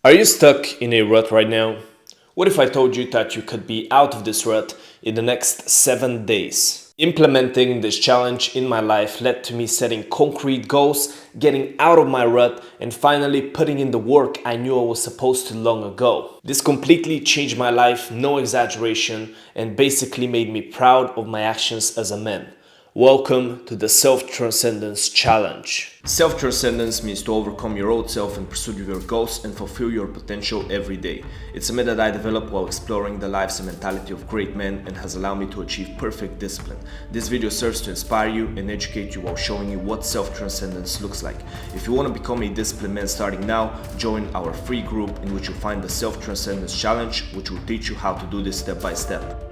Are you stuck in a rut right now? What if I told you that you could be out of this rut in the next 7 days? Implementing this challenge in my life led to me setting concrete goals, getting out of my rut, and finally putting in the work I knew I was supposed to long ago. This completely changed my life, no exaggeration, and basically made me proud of my actions as a man. Welcome to the Self-Transcendence Challenge. Self-transcendence means to overcome your old self and pursue your goals and fulfill your potential every day. It's a method I developed while exploring the lives and mentality of great men and has allowed me to achieve perfect discipline. This video serves to inspire you and educate you while showing you what self-transcendence looks like. If you want to become a disciplined man starting now, join our free group in which you'll find the Self-Transcendence Challenge, which will teach you how to do this step by step.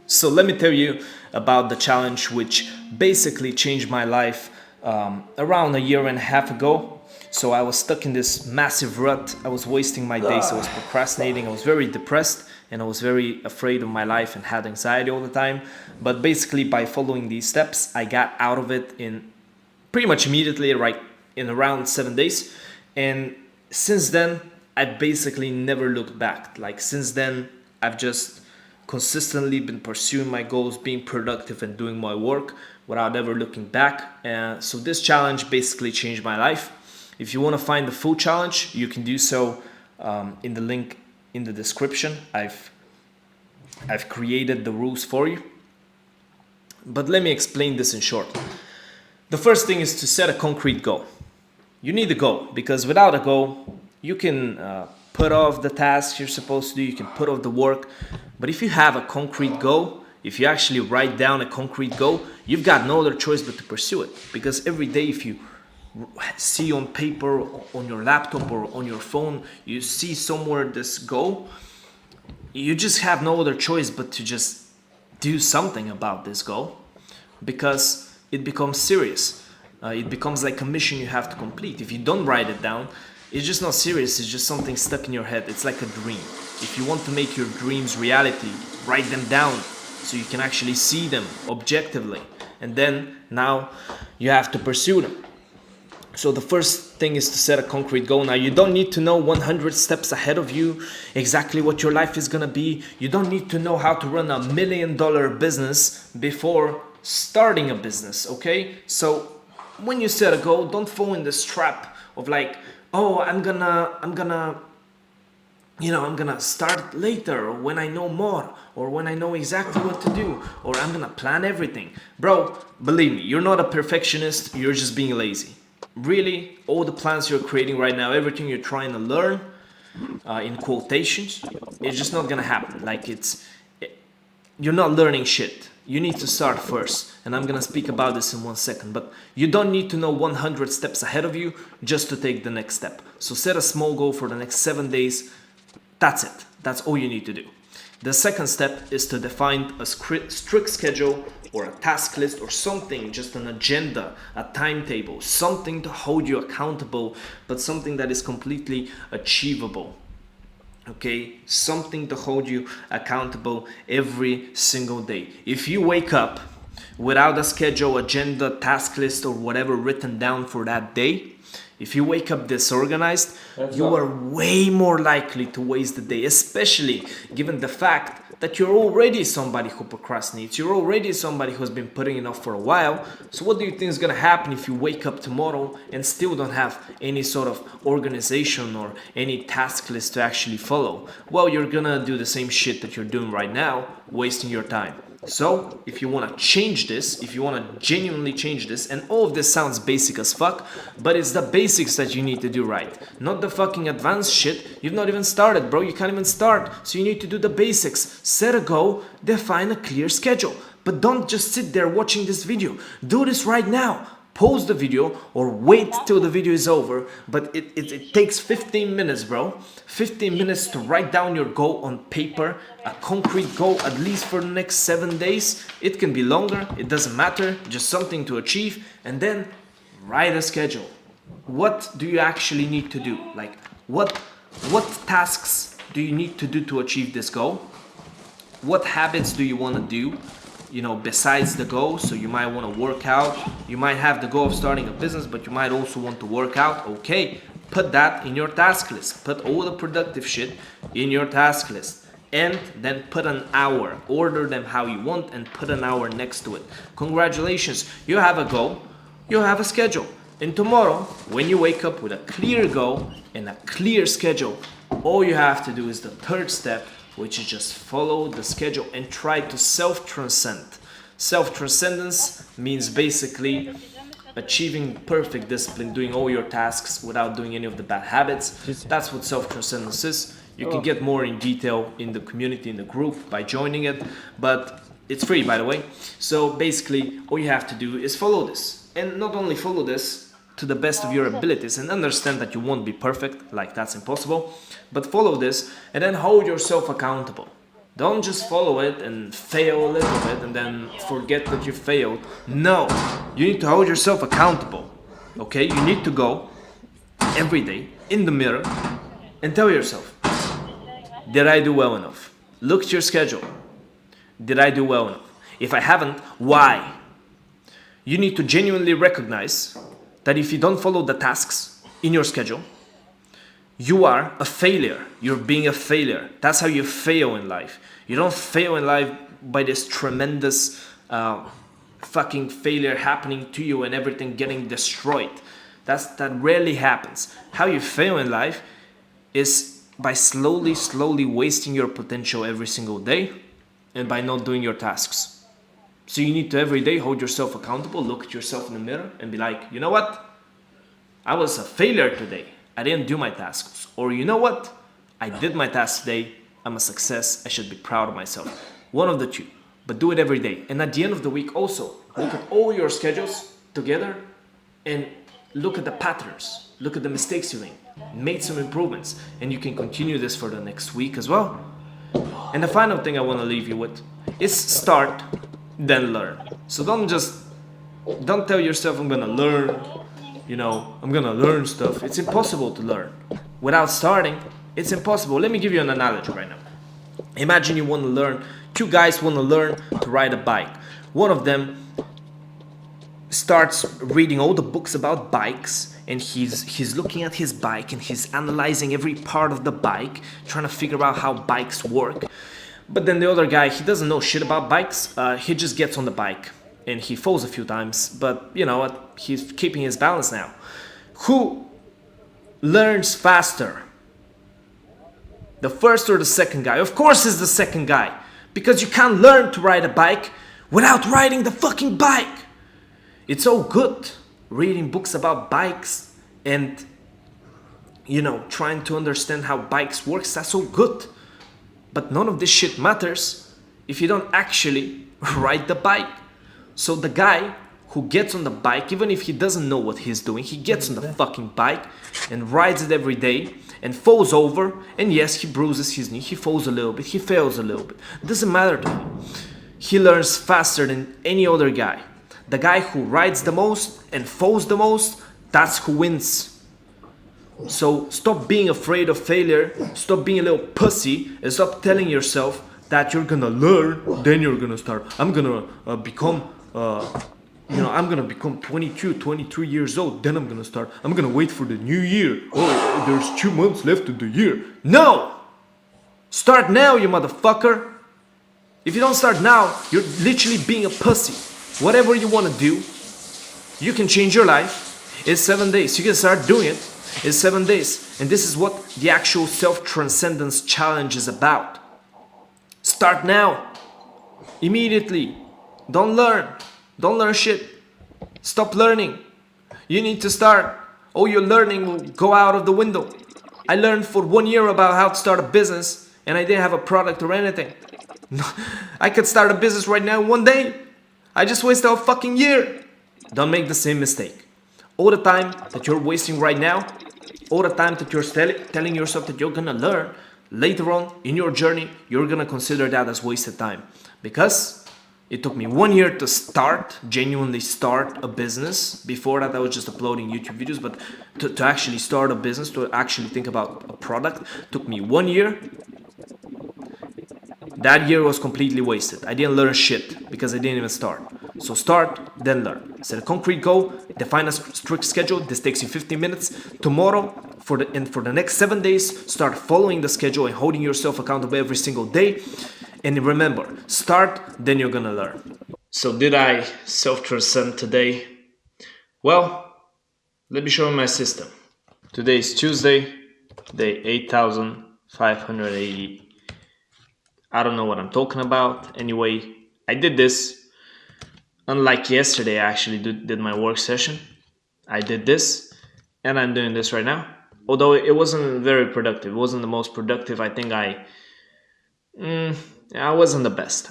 So let me tell you about the challenge which basically changed my life around a year and a half ago. So I was stuck in this massive rut. I was wasting my days. I was procrastinating. I was very depressed and I was very afraid of my life and had anxiety all the time. But basically by following these steps, I got out of it in pretty much immediately, right in around 7 days. And since then, I basically never looked back. Like since then, I've just consistently been pursuing my goals, being productive and doing my work without ever looking back. So this challenge basically changed my life. If you want to find the full challenge, you can do so in the link in the description. I've created the rules for you. But let me explain this in short. The first thing is to set a concrete goal. You need a goal because without a goal, you can put off the tasks you're supposed to do, you can put off the work. But if you have a concrete goal, if you actually write down a concrete goal, you've got no other choice but to pursue it. Because every day if you see on paper, on your laptop or on your phone, you see somewhere this goal, you just have no other choice but to just do something about this goal because it becomes serious. It becomes like a mission you have to complete. If you don't write it down, it's just not serious, it's just something stuck in your head. It's like a dream. If you want to make your dreams reality, write them down so you can actually see them objectively. And then now you have to pursue them. So the first thing is to set a concrete goal. Now you don't need to know 100 steps ahead of you exactly what your life is gonna be. You don't need to know how to run $1 million business before starting a business, okay? So when you set a goal, don't fall in this trap of like, oh, I'm gonna start later, or when I know more, or when I know exactly what to do, or I'm gonna plan everything. Bro, believe me, you're not a perfectionist, you're just being lazy. Really, all the plans you're creating right now, everything you're trying to learn, in quotations, it's just not gonna happen. Like you're not learning shit. You need to start first. And I'm gonna speak about this in 1 second, but you don't need to know 100 steps ahead of you just to take the next step. So set a small goal for the next 7 days. That's it. That's all you need to do. The second step is to define a strict schedule or a task list or something, just an agenda, a timetable, something to hold you accountable, but something that is completely achievable. Okay, something to hold you accountable every single day. If you wake up without a schedule, agenda, task list, or whatever written down for that day, if you wake up disorganized, you are way more likely to waste the day, especially given the fact that you're already somebody who procrastinates. You're already somebody who's been putting it off for a while. So what do you think is going to happen if you wake up tomorrow and still don't have any sort of organization or any task list to actually follow? Well, you're going to do the same shit that you're doing right now, wasting your time. So if you want to change this, if you want to genuinely change this, and all of this sounds basic as fuck, but it's the basics that you need to do right. Not the fucking advanced shit. You've not even started, bro. You can't even start. So you need to do the basics. Set a goal, define a clear schedule. But don't just sit there watching this video. Do this right now. Pause the video or wait till the video is over, but it takes 15 minutes, bro. 15 minutes to write down your goal on paper, a concrete goal at least for the next 7 days. It can be longer, it doesn't matter, just something to achieve, and then write a schedule. What do you actually need to do? Like what tasks do you need to do to achieve this goal? What habits do you want to do? Besides the goal. So you might want to work out. You might have the goal of starting a business, but you might also want to work out. Okay, Put that in your task list. Put all the productive shit in your task list. And then put an hour. Order them how you want and put an hour next to it. Congratulations, you have a goal, you have a schedule. And tomorrow, when you wake up with a clear goal and a clear schedule, all you have to do is the third step, which is just follow the schedule and try to self-transcend. Self-transcendence means basically achieving perfect discipline, doing all your tasks without doing any of the bad habits. That's what self-transcendence is. You can get more in detail in the community, in the group, by joining it, but it's free, by the way. So basically, all you have to do is follow this. And not only follow this to the best of your abilities and understand that you won't be perfect, like that's impossible, but follow this and then hold yourself accountable. Don't just follow it and fail a little bit and then forget that you failed. No, you need to hold yourself accountable, okay? You need to go every day in the mirror and tell yourself, did I do well enough? Look at your schedule. Did I do well enough? If I haven't, why? You need to genuinely recognize that if you don't follow the tasks in your schedule, you are a failure. You're being a failure. That's how you fail in life. You don't fail in life by this tremendous fucking failure happening to you and everything getting destroyed. That rarely happens. How you fail in life is by slowly wasting your potential every single day and by not doing your tasks. So you need to every day hold yourself accountable, look at yourself in the mirror and be like, you know what? I was a failure today. I didn't do my tasks. Or you know what? I did my tasks today. I'm a success. I should be proud of myself. One of the two. But do it every day. And at the end of the week also, look at all your schedules together and look at the patterns. Look at the mistakes you made some improvements. And you can continue this for the next week as well. And the final thing I want to leave you with is start, then learn. So don't tell yourself I'm gonna learn, I'm gonna learn stuff. It's impossible to learn. Without starting, it's impossible. Let me give you an analogy right now. Imagine you want to learn, two guys want to learn to ride a bike. One of them starts reading all the books about bikes and he's looking at his bike and he's analyzing every part of the bike, trying to figure out how bikes work. But then the other guy, he doesn't know shit about bikes. He just gets on the bike and he falls a few times, but you know what? He's keeping his balance now. Who learns faster? The first or the second guy? Of course it's the second guy, because you can't learn to ride a bike without riding the fucking bike. It's so good reading books about bikes and trying to understand how bikes works. That's so good. But none of this shit matters if you don't actually ride the bike. So the guy who gets on the bike, even if he doesn't know what he's doing, he gets on the fucking bike and rides it every day and falls over. And yes, he bruises his knee, he falls a little bit, he fails a little bit. It doesn't matter to him. He learns faster than any other guy. The guy who rides the most and falls the most, that's who wins. So stop being afraid of failure, stop being a little pussy, and stop telling yourself that you're gonna learn, then you're gonna start. I'm gonna become 22, 23 years old, then I'm gonna start. I'm gonna wait for the new year. Oh, there's 2 months left of the year. No! Start now, you motherfucker! If you don't start now, you're literally being a pussy. Whatever you want to do, you can change your life. It's 7 days. You can start doing it. It's 7 days. And this is what the actual self-transcendence challenge is about. Start now. Immediately. Don't learn. Don't learn shit. Stop learning. You need to start. All your learning will go out of the window. I learned for 1 year about how to start a business and I didn't have a product or anything. I could start a business right now 1 day. I just wasted a fucking year. Don't make the same mistake. All the time that you're wasting right now, all the time that you're telling yourself that you're gonna learn, later on in your journey, you're gonna consider that as wasted time. Because it took me 1 year to genuinely start a business. Before that, I was just uploading YouTube videos, but to actually start a business, to actually think about a product, took me 1 year. That year was completely wasted. I didn't learn shit because I didn't even start. So start, then learn. Set a concrete goal, define a strict schedule. This takes you 15 minutes. Tomorrow, for the next 7 days, start following the schedule and holding yourself accountable every single day. And remember, start, then you're gonna learn. So did I self-transcend today? Well, let me show you my system. Today is Tuesday, day 8580. I don't know what I'm talking about. Anyway, I did this. Unlike yesterday, I actually did my work session. I did this, and I'm doing this right now. Although it wasn't very productive. It wasn't the most productive. I think I wasn't the best.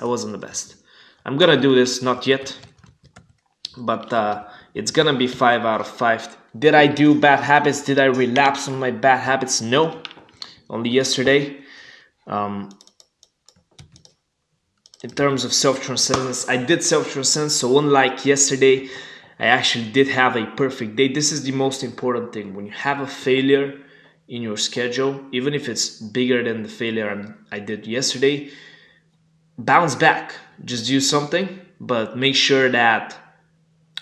I'm gonna do this, not yet, but it's gonna be 5 out of 5. Did I do bad habits? Did I relapse on my bad habits? No, only yesterday. In terms of self-transcendence, I did self-transcend, so unlike yesterday, I actually did have a perfect day. This is the most important thing. When you have a failure in your schedule, even if it's bigger than the failure I did yesterday, bounce back. Just do something, but make sure that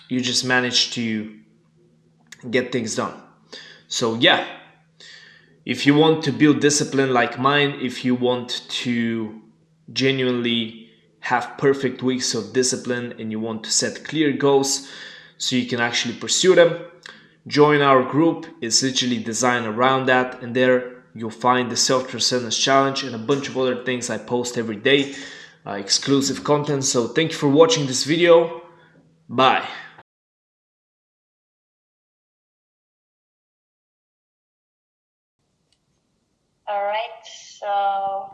you just manage to get things done. So yeah, if you want to build discipline like mine, if you want to genuinely have perfect weeks of discipline and you want to set clear goals so you can actually pursue them, join our group. It's literally designed around that, and there you'll find the self-transcendence challenge and a bunch of other things I post every day, exclusive content. So thank you for watching this video. Bye. All right, so